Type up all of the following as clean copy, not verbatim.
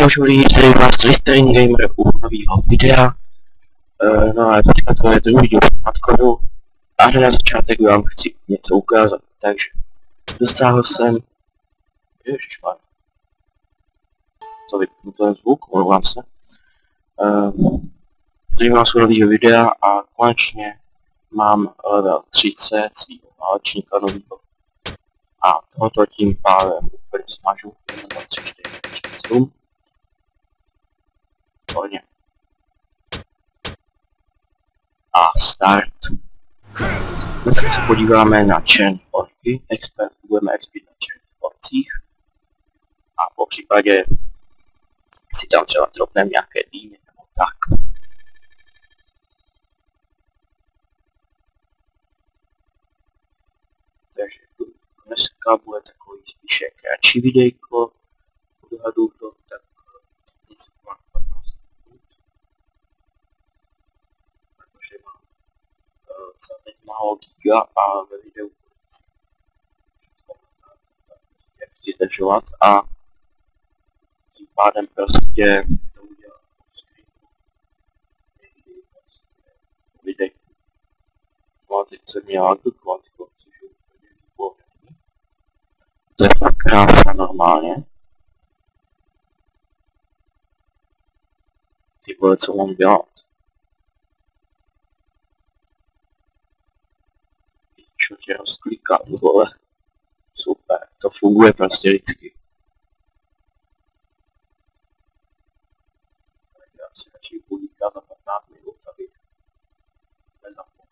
Čau lidi, tady vás Listerin Gamer u nového videa. No a teďka to je druhý díl nadkoru. A hned na začátek vám chci něco ukázat, takže dostal jsem... Ježišmar. To vypnu ten zvuk, omlouvám se. Tady vás u nového videa a konečně mám level 30 svýho válečníka novýho. A tohoto tím pádem úplně smažu 2, 3, 4, 5, 7. Hodně. A start. Dneska se podíváme na černé orky, budeme expert na černých orcích. A po případě si tam třeba dropneme nějaké dýmy nebo tak. Takže dneska bude takový spíše kratší videjko, odhadu to tak něco kolem 15 minut, protože mám za teď málo giga a ve videu chci zdržovat a tím pádem prostě to udělám videjku. No a teď se měla dukovat, což je úplně výborný. To je fakt krása normálně. Ty vole, co mám dělat? Čo tě rozklikám, vole. Super, to funguje prostě vždycky. Tak já si radši budíka za 15 minut, abych nezapomněl.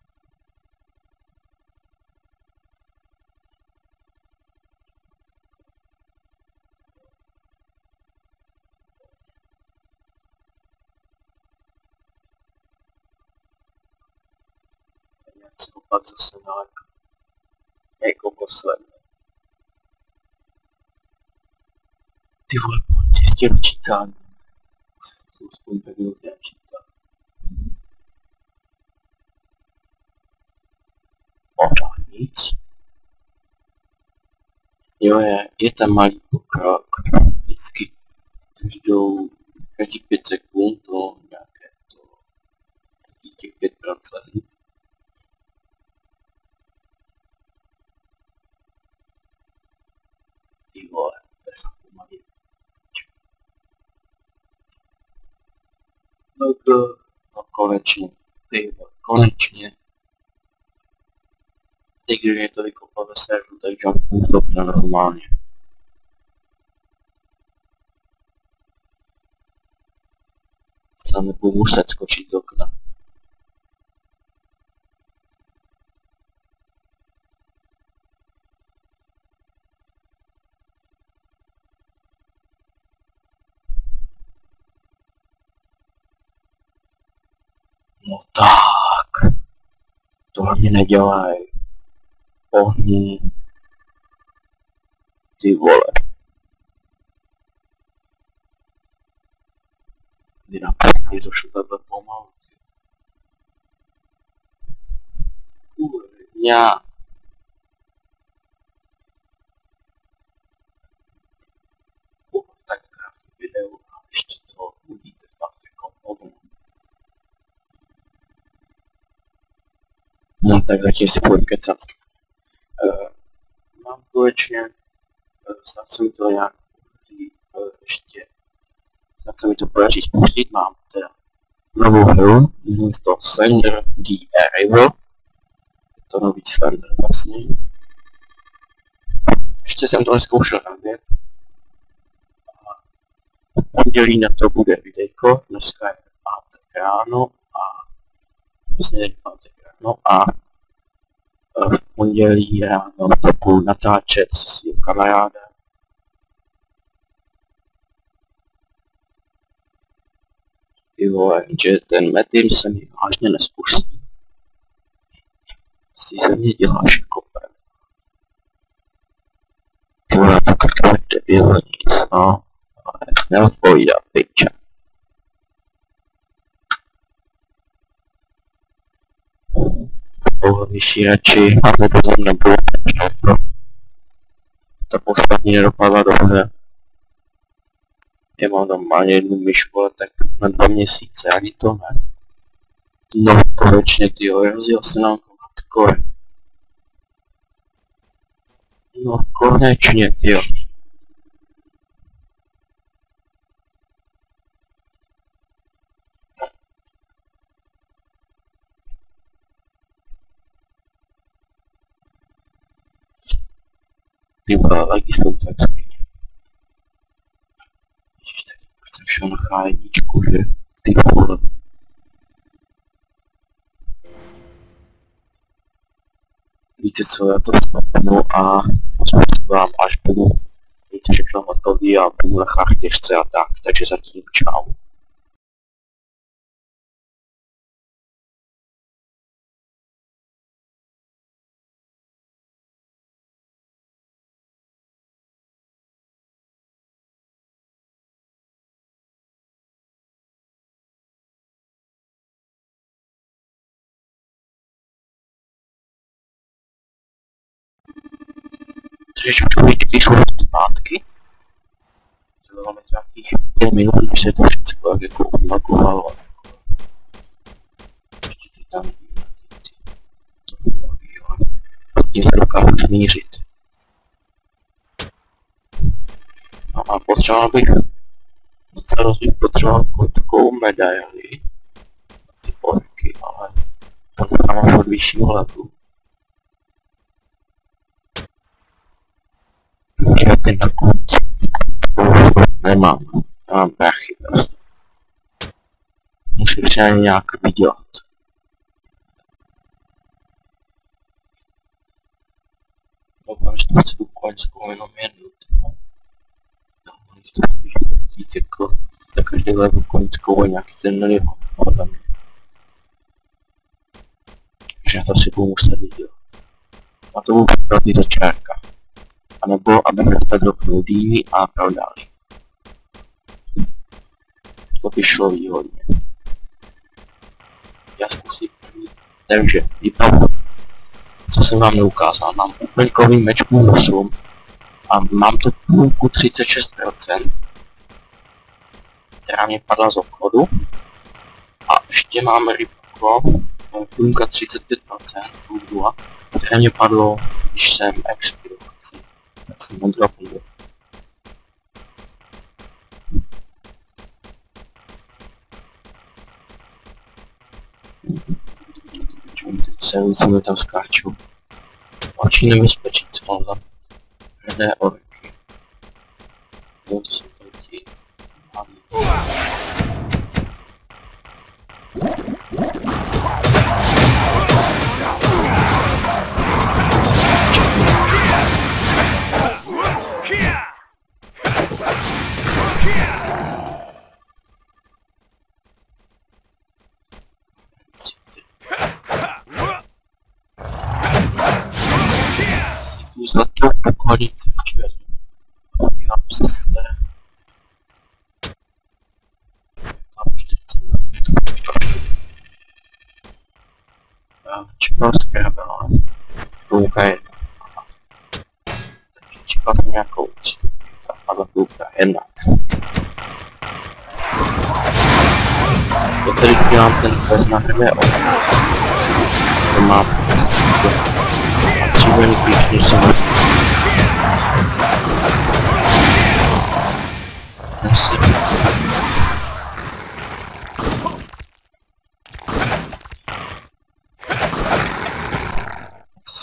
Jak se opak zase nalek jako poslední. Ty vole, policistě dočítání. Jsou aspoň 2 minuty načítá. Možná nic. Jo, je ten malý pokrok. Vždycky každých 5 sekund to nějaké to těch 5%. Ty vole, to je fakt pomalý. No konečně, ty vole, konečně. Teď když mě to vykopal ve serveru, tak jumpnu z okna normálně. Tam nebudu muset skočit z okna. No tak. Tohle mi nedělaj. Ohni. Ty vole. Kdy napadne to šlo takhle pomalu. Kurňa. Tak krásný video a ještě to uvidíte fakt jako hodně. No tak zatím si půjdem kecat. Mám konečně, snad se mi to nějak ještě, snad se mi to podaří spustit, mám teda novou hru, to Slender the Arrival, je to nový Slender vlastně. Ještě jsem to neskoušel rozjet. V pondělí na to bude videjko, dneska je pátek ráno a vlastně je pátek ráno a v pondělí ráno to budu natáčet se svým kamarádem. Ty vole, že ten Metin se mi vážně nespustí. Asi se mě děláš kopem. Ty vole, pokud to je debil nic, no. Ale neodpovídá piča. Vysírači, máte dozem nebylo, to poslední nedopadla dobře. Já mám normálně jednu myšku, ale tak na 2 měsíce, ani to ne. No konečně tyjo, rozjel se nám hardcore. No konečně tyjo. Ty vole, lidi jsou tak stejně. Ježiš, taky chce všeho na H1, že? Ty vole. Víte co, já to stopnu a pozvu vám, až budu mít všechno hotový a budu na H4 a tak, takže zatím čau. Takže čučovičky jsou zpátky. To máme nějakých 5 minut, než se to všechno jak jako odlagovalo a takové. Ještě ty tam to bylo výhle. S tím se dokážu zmířit. No a potřeboval bych docela potřeboval takovou medaili. Ty orky, ale to nemám od vyššího levelu. Já ten na konci nemám prachy prostě. Musím třeba nějak vydělat. Doufám, že to chci tu koňskou jenom jednu. No, to spíš jít jako za každý level koňskou a nějaký ten milion podle mě. Takže já to si budu muset vydělat. A to budu připravit za čárka. A nebo abych dostal dropnul dýmy a prodali. To by šlo výhodně. Já zkusím první. Takže, vypadlo. Co jsem vám neukázal, mám úplňkový meč půl 8 a mám tu půlku 36%, která mě padla z obchodu. A ještě mám rybko, půlka 35% plus 2, které mě padlo, když jsem expiroval. Tak jsem ho dropnul. Celý se mi tam skáču. Očí nebezpečí, co mám za hrdé orky. Jo, to jsou tam ti malí. Začal pokonit černý. Podívám se. Tam 40 čekal skrábela. Půlka jedna. Takže čekal jsem nějakou 30 a ta půlka jedna. To tady dělám ten quest na hrdé orky. To mám potřebujeme klíčně se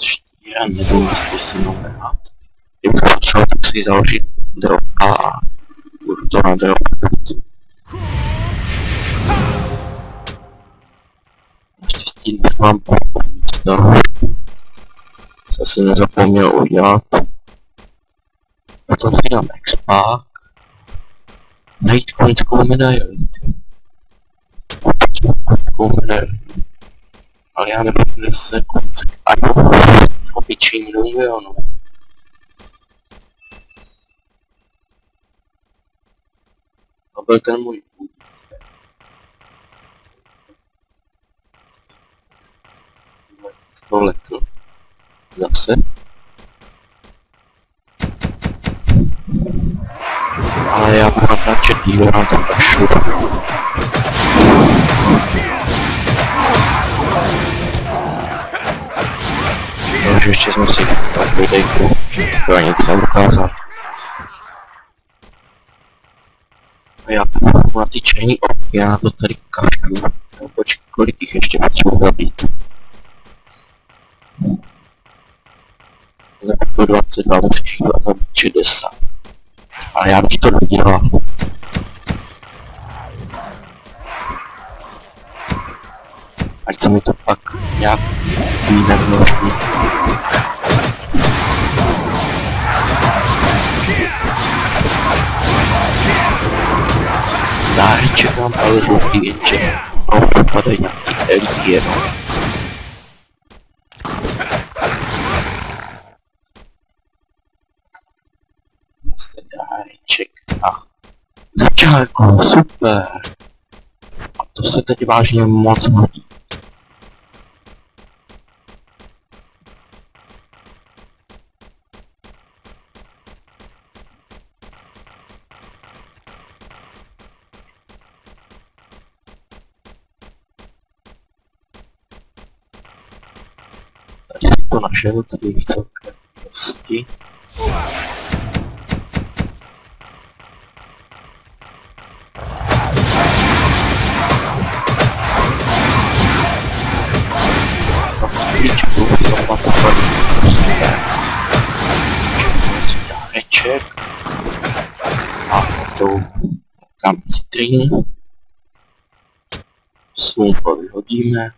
štíra, nevím, jestli si mnou hrát. Kdybych potřeboval, tak si založit drop a budu to na drop. Naštěstí dnes mám místo. Zase nezapomněl udělat. Potom si dám expák. Najít koňskou medaili. Koňskou medaili. Ale já nebudu se koňská. A jo, obyčejný milionu. To byl ten můj půd. To lekl. Zase. Ale já budu radši díle na tom kašlu. Takže ještě jsme si tak videjku, to nic neukázal. A já půjdu na ty čajní obky, já na to tady kašlu. Počkej, kolik jich ještě potřebuji zabít. Za to 22 musíš zabít 60. Ale já bych to nedělal. Ať se mi to pak nějak jinak vloží. Záheček mám ale žlutý, jenže toho padají nějaký elíky jenom. Zase dáreček a začálko, super. A to se teď vážně moc hodí. Tady si to našel, tady je celkem dosti. Za chvíličku to má popadit dáreček a to kam citríny. Slunko vyhodíme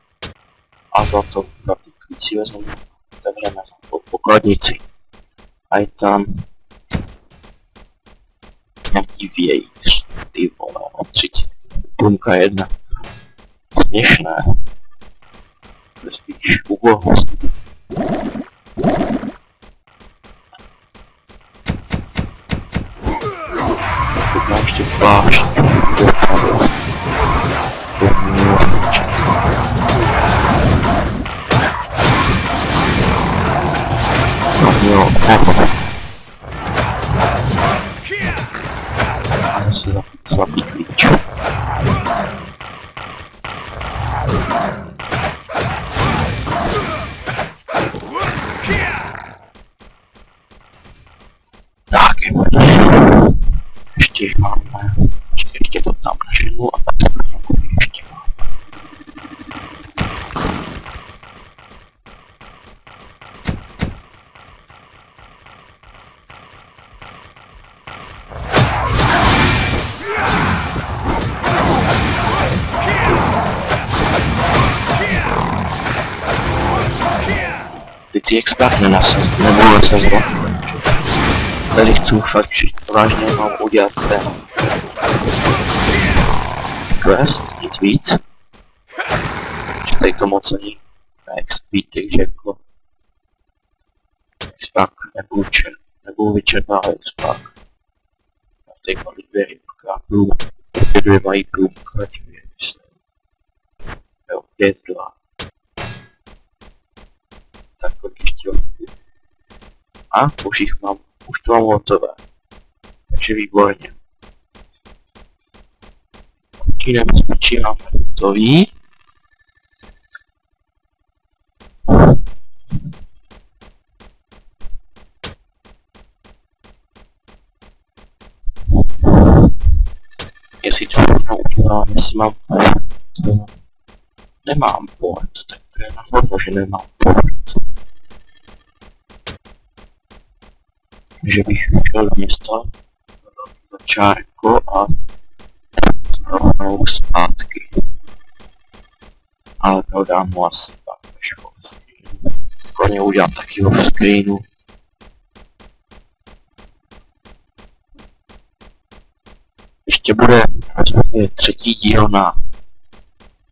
a za ty klíci vezmeme, otevřeme pokladnici. A je tam nějaký vějíř, ty vole, od 30. Plunka 1. Směšné. To je spíš ubohost. Teď mám ještě plášť. Jo, a se zapí klíč. Tak je ještě jich máme, ještě to tam naženu a pak se nějakou ještě máme. Teď si expert nebudu nasazovat. Tady chci fakt, že vážně mám udělat ten quest, nic víc. Že tady to moc ani neexpí, takže jako expert nebudu vyčerpávat expert. Tady mám dvě rybka, dvě mají průmka, dvě myslím. Jo, 5, 2. Tak ještě a už to mám hotové. Takže výborně. Určitě nebezpečí máme hotový. Jestli to udělám, jestli mám port. Nemám port, tak to je nahodno, že nemám port. Že bych šel do města, do čárko a rovnou zpátky. Ale to dám mu asi pak až off-screen. Konně udělám taky off-screenu. Ještě bude rozhodně třetí díl na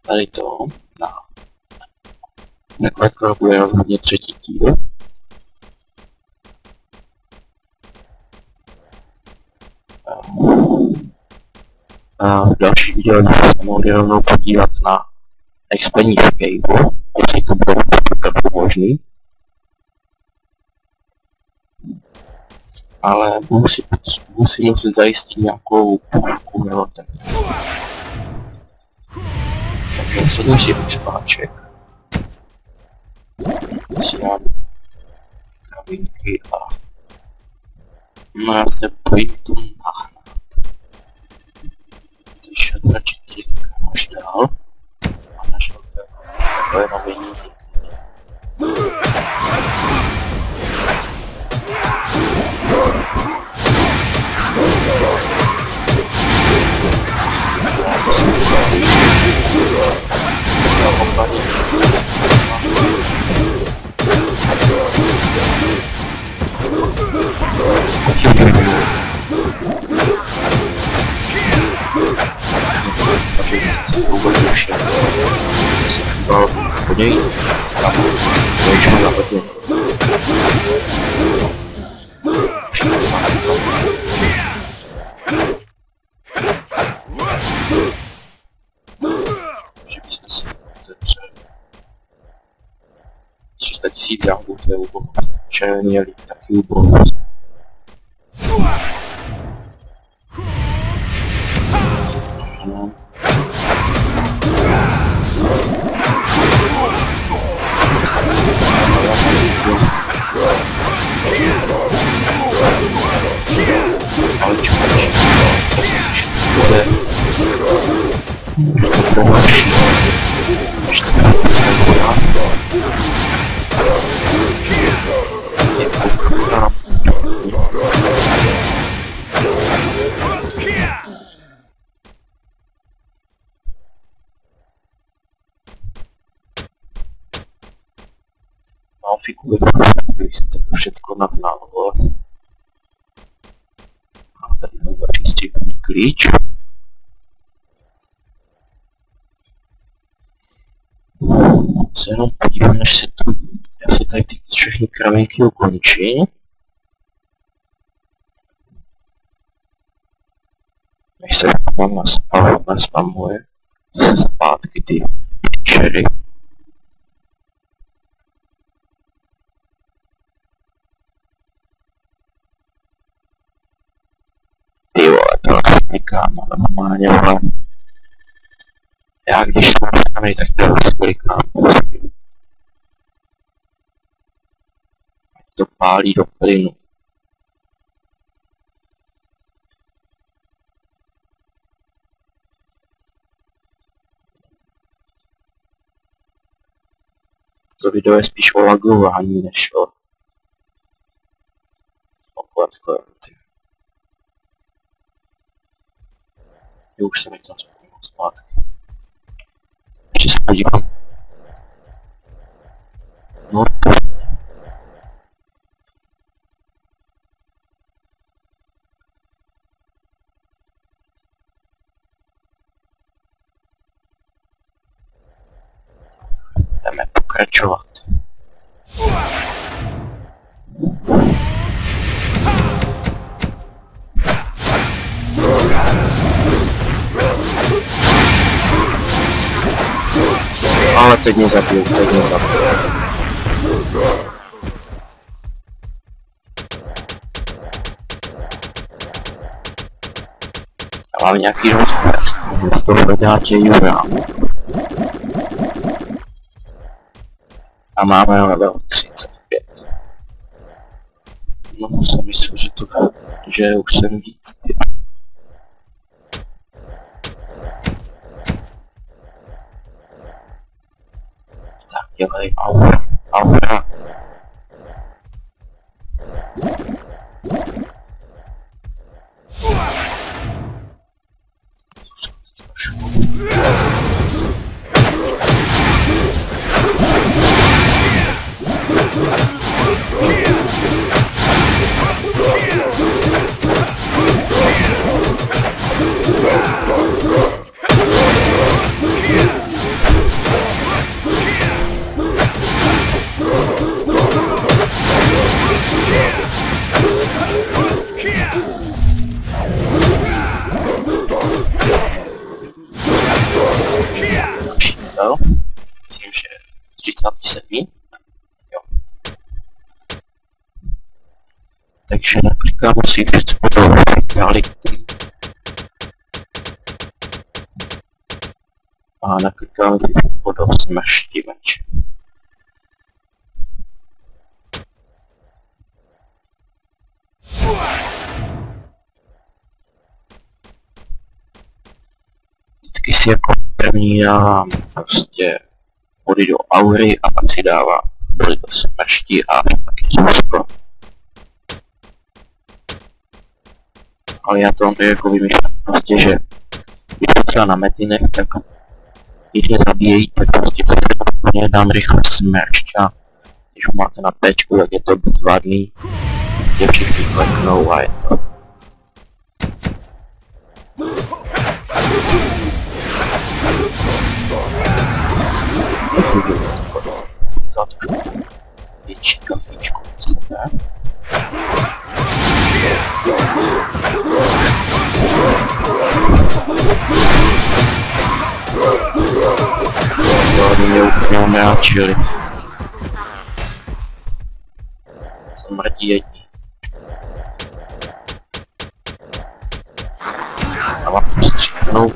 tady to, na nekletka bude rozhodně třetí díl. A v další video se mohli rovnou podívat na expení v Cave, jestli to bylo možný. Ale musím muset zajistit nějakou půlku nebo tak. Takže se musí čpáček. Si dám kravinky a no já se bojím to nahnat. Takže radši tady až dál a našel to jenom jiný. Podívej, tam dojčme na hodně. Že bychom si otevřeli 300 000 jangů, to je ubohost. Červený je taky ubohost. Ale čukáš, co si bude pomožší, než to bude mám figuru, jste to všechno nahnalo. A tady mám přístupný klíč. Se jenom podívám, než se tu... Já se tady ty všechny kravinky ukončí. Než se tam naspamuje zpátky ty čery. Ty vole, to klikám, ale normálně, vole. Já když mám strany, tak to klikám. To pálí do plynu. To video je spíš o lagování, než o kladkoranci. Už se mi tam vzpomněl zpátky. Ještě se podívám. No to... Jdeme pokračovat. Ale teď mě zabiju, Já mám nějaký rozkaz, z toho hledátě Jura. A máme level 35. No, jsem myslel, že už jsem víc. Tak dělej aura. Myslím, že 37. Jo. takže naklikáme si věc do vitality. A naklikáme si do smrti meče. Vždycky si jako první dávám prostě body do aury a pak si dávám body do smrti a pak je zůzko. Ale já to mám jako vymýšlím prostě, že když to třeba na metinech, tak když mě zabíjejí, tak prostě se úplně dám rychle smršť a když ho máte na péčku, tak je to bezvadný. Prostě všichni kleknou a je to. Větší kafíčku do sebe. Oni mě úplně omráčili. Smrdí jedni. A mám stříknou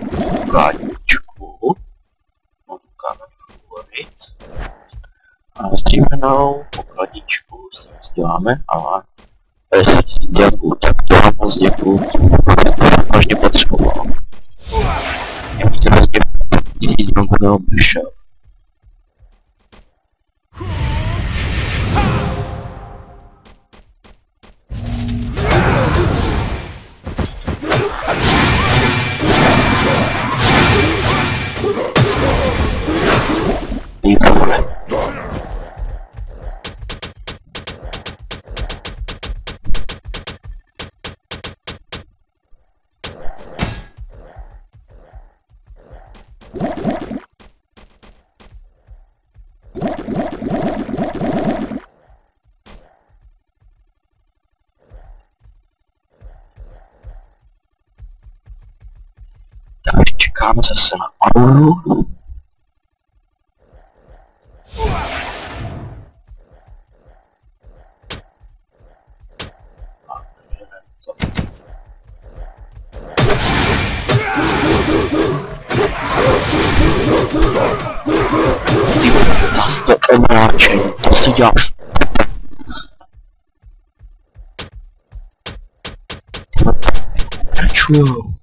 kádičku. Můžeme favorit. A stříknou pokladničku si vzděláme, ale 50 000 diamů, tak to mám z děků, to každý potřeboval. Já bych to prostě 1000 diamů neobešel. Ty vole. Takže čekáme zase na auru. Zase to omráčení, to si děláš. Tyhle to omračujou.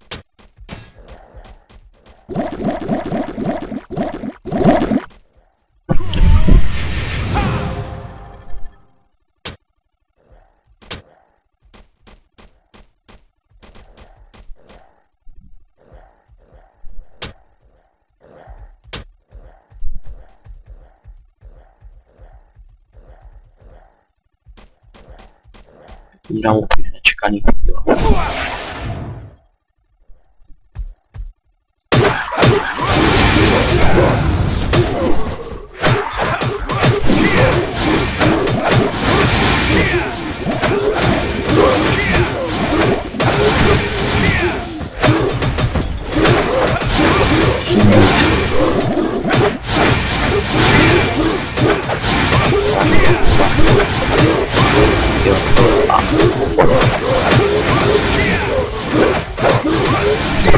Dám úplně nečekaný video.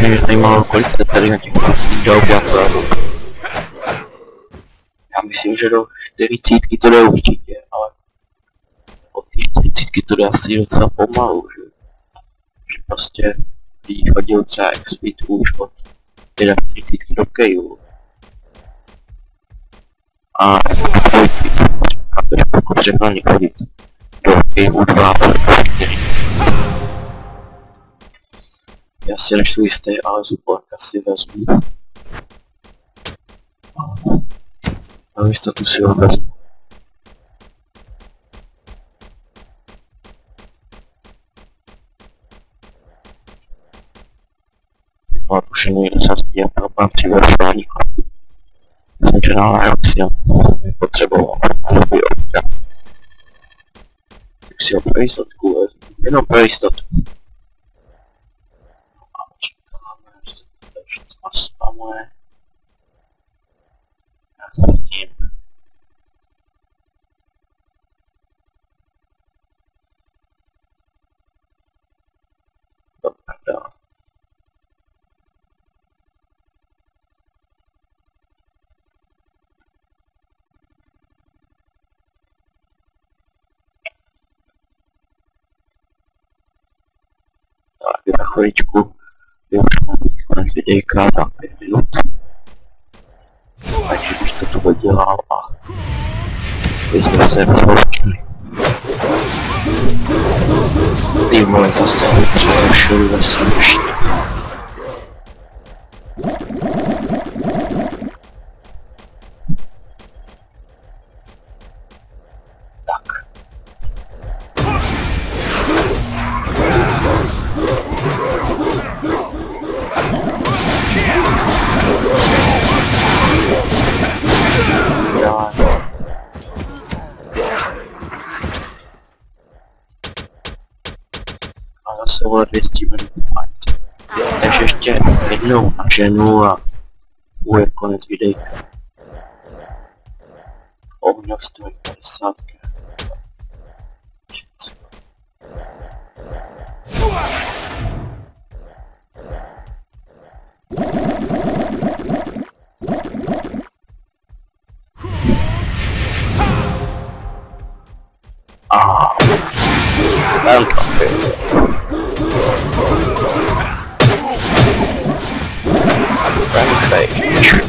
Mě zajímalo, kolik jste tady na těch videoblakách. Já myslím, že do 40 to jde určitě, ale od těch 40 to jde asi docela pomalu, že prostě když hodil třeba XP už od 40 do Kejlu. A pokud přehnali chodit do Kejlu 2 a do 4. Já si než jistý, ale zuporka si vezmu. A jistotu si ho vezmu. No a už je někdo častý a problém při vyrušování kodů. Jsem černal na Roxy a jsem ji potřeboval na nový opka. Tak si ho pro jistotku vezmu. Jenom pro jistotu. Spamuje. Já zatím. chviličku, je už být konec videjka za 5 minut. Takže bych to tu dodělal a my jsme se rozloučili. Ty vole, zase přerušuju ve slušně. Tak. A zase vole 200 minut fight. Takže ještě jednou na ženu a bude konec videjka. Ohňovství 50 krát. Welcome. Rampage.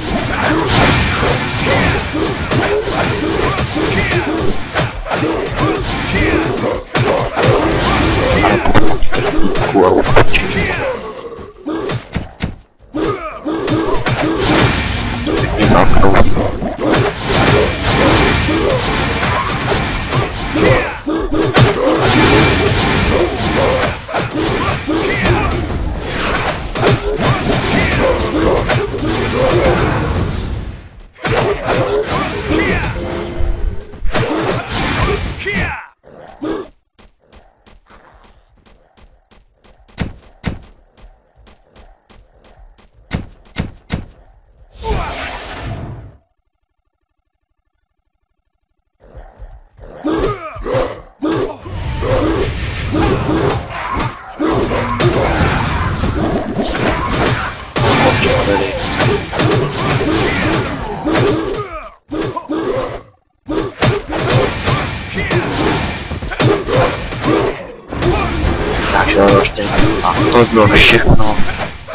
A to bylo všechno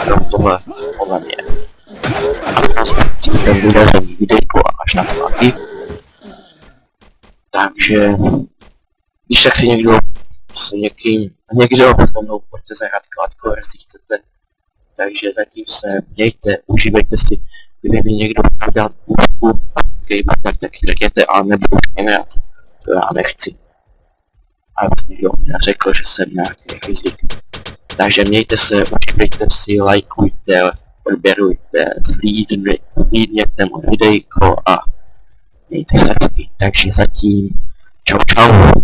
do tohle podle mě. A teraz ten vydařený videjko až na tlaky. Takže když tak si někdo s někdo se mnou pojďte zahrát kladko, jestli chcete. Takže zatím se mějte, užívejte si, kdyby mi někdo chtěl dělat kůžku a gamer, tak řekněte, ale nebudu už nehrát. To já nechci. A někdo mě řekl, že jsem nějaký rizik. Takže mějte se, užívejte si, lajkujte, odběrujte, zhlídněte moje videjko a mějte se hezky. Takže zatím čau čau.